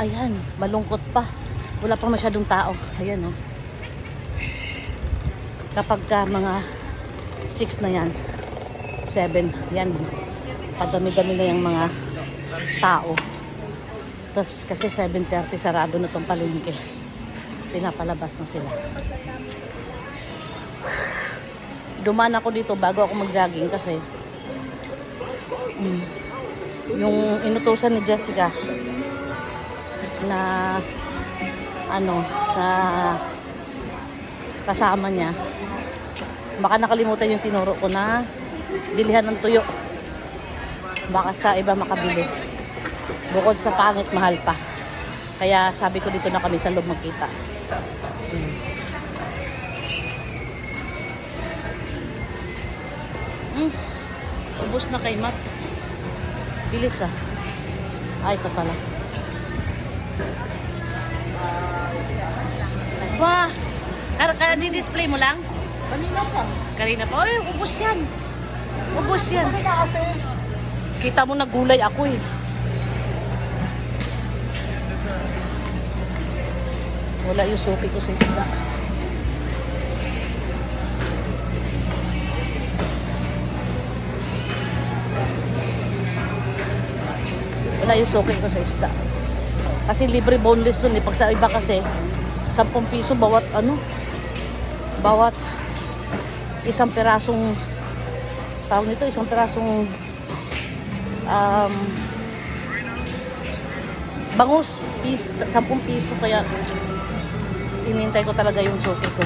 Ayan, malungkot pa. Wala pang masyadong tao. Ayan, oh. Kapag ka mga 6 na yan, 7, yan. Padami-dami na yung mga tao. Tapos kasi 7:30 sarado na tong palengke. Pinapalabas na sila. Dumaan ako dito bago ako mag-jogging kasi yung inutusan ni Jessica na na kasama niya, baka nakalimutan yung tinuro ko na bilihan ng tuyo, baka sa iba makabili, bukod sa pangit mahal pa, kaya sabi ko dito na kami sa loob magkita. Ubus na kay Matt. Bilis ah. Ay, ito pala. Wah! Di-display mo lang? Kanina pa. Kanina pa. Ay, ubos yan. Ubos yan. Bakit ka kasi? Kita mo nagulay ako eh. Wala yung suki ko sa isda. Wala yung suki ko sa isda. Kasi libre boneless dun eh. Pag sa iba kasi 10 piso bawat bawat isang pirasong tawag nito, isang pirasong bangus, 10 piso, kaya hinintay ko talaga yung suki ko.